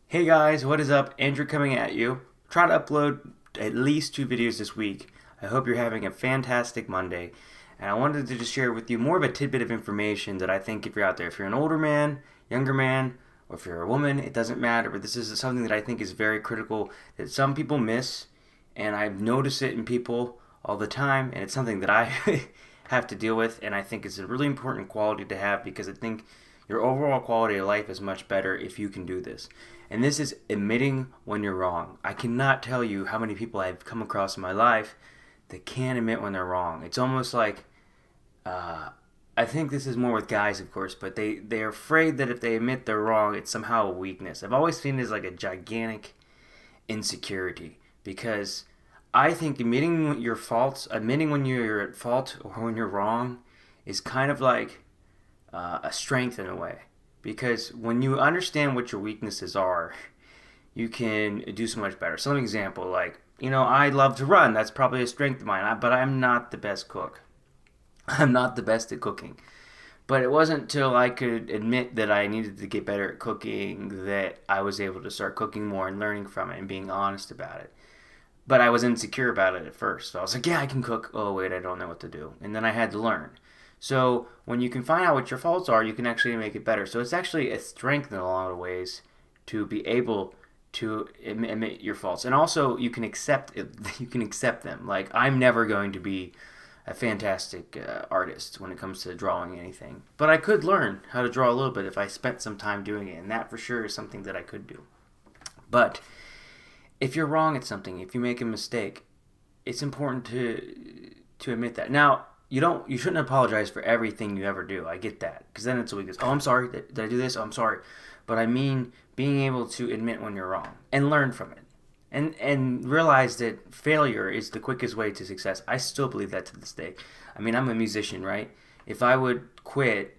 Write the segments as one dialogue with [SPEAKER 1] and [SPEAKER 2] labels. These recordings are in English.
[SPEAKER 1] Hey guys, what is up? Andrew coming at you. Try to upload at least 2 videos this week. I hope you're having a fantastic Monday. And I wanted to just share with you more of a tidbit of information that I think if you're out there, if you're an older man, younger man, or if you're a woman, it doesn't matter. But this is something that I think is very critical that some people miss. And I've noticed it in people all the time. And it's something that I have to deal with. And I think it's a really important quality to have because I think your overall quality of life is much better if you can do this. And this is admitting when you're wrong. I cannot tell you how many people I've come across in my life that can't admit when they're wrong. It's almost like, I think this is more with guys, of course, but they're afraid that if they admit they're wrong, it's somehow a weakness. I've always seen it as like a gigantic insecurity because I think admitting your faults, admitting when you're at fault or when you're wrong, is kind of like a strength in a way. Because when you understand what your weaknesses are, you can do so much better. Some example, like, I love to run. That's probably a strength of mine, but I'm not the best cook. I'm not the best at cooking. But it wasn't until I could admit that I needed to get better at cooking that I was able to start cooking more and learning from it and being honest about it. But I was insecure about it at first. So I was like, yeah, I can cook. Oh, wait, I don't know what to do. And then I had to learn. So when you can find out what your faults are, you can actually make it better. So it's actually a strength in a lot of ways to be able to admit your faults, and also you can accept it, you can accept them. Like I'm never going to be a fantastic artist when it comes to drawing anything, but I could learn how to draw a little bit if I spent some time doing it, and that for sure is something that I could do. But if you're wrong at something, if you make a mistake, it's important to admit that. Now, you shouldn't apologize for everything you ever do. I get that, because then it's a weakness. Oh, I'm sorry. Did I do this? Oh, I'm sorry. But I mean being able to admit when you're wrong and learn from it, and realize that failure is the quickest way to success. I still believe that to this day. I mean, I'm a musician, right? If I would quit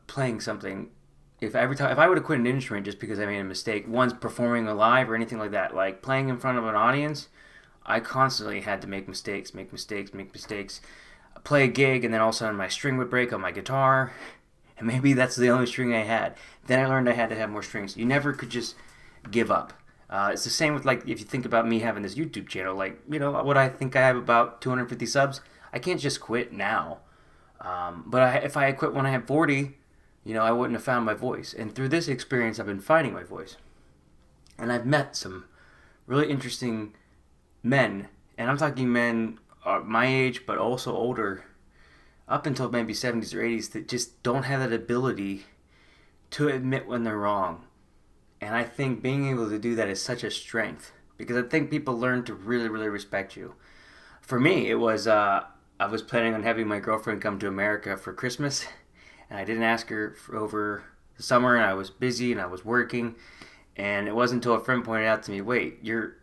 [SPEAKER 1] playing something, if I would have quit an instrument just because I made a mistake, once performing live or anything like that, like playing in front of an audience, I constantly had to make mistakes, play a gig, and then all of a sudden my string would break on my guitar, and maybe that's the only string I had. Then I learned I had to have more strings. You never could just give up. It's the same with, like, if you think about me having this YouTube channel, like, what I think I have about 250 subs, I can't just quit now. But if I had quit when I had 40, I wouldn't have found my voice. And through this experience, I've been finding my voice. And I've met some really interesting men, and I'm talking men my age, but also older, up until maybe 70s or 80s, that just don't have that ability to admit when they're wrong. And I think being able to do that is such a strength, because I think people learn to really, really respect you. For me, it was I was planning on having my girlfriend come to America for Christmas, and I didn't ask her for over the summer, and I was busy and I was working, and it wasn't until a friend pointed out to me, wait, you're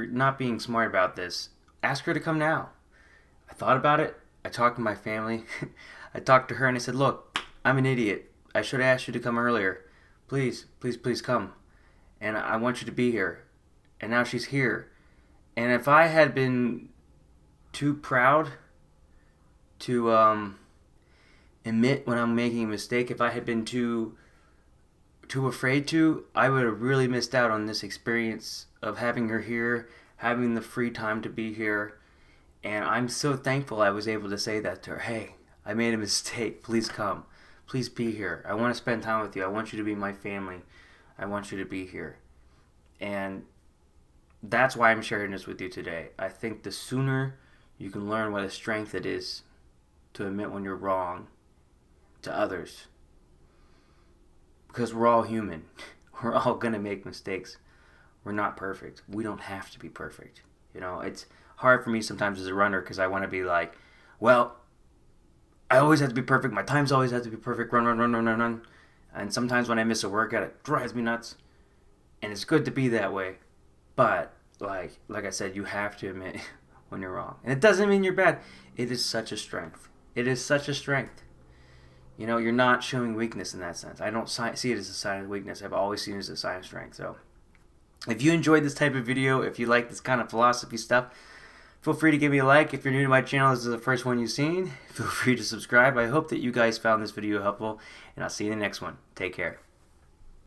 [SPEAKER 1] not being smart about this. Ask her to come now. I thought about it. I talked to my family. I talked to her and I said, look, I'm an idiot. I should have asked you to come earlier. Please, please, please come. And I want you to be here. And now she's here. And if I had been too proud to admit when I'm making a mistake, if I had been too afraid to, I would have really missed out on this experience of having her here, having the free time to be here. And I'm so thankful I was able to say that to her. Hey, I made a mistake. Please come. Please be here. I want to spend time with you. I want you to be my family. I want you to be here. And that's why I'm sharing this with you today. I think the sooner you can learn what a strength it is to admit when you're wrong to others, because we're all human. We're all going to make mistakes. We're not perfect. We don't have to be perfect. It's hard for me sometimes as a runner because I want to be like, well, I always have to be perfect. My times always have to be perfect. Run, run, run, run, run, run. And sometimes when I miss a workout, it drives me nuts. And it's good to be that way. But like I said, you have to admit when you're wrong. And it doesn't mean you're bad. It is such a strength. It is such a strength. You're not showing weakness in that sense. I don't see it as a sign of weakness. I've always seen it as a sign of strength. So if you enjoyed this type of video, if you like this kind of philosophy stuff, feel free to give me a like. If you're new to my channel, this is the first one you've seen, feel free to subscribe. I hope that you guys found this video helpful, and I'll see you in the next one. Take care.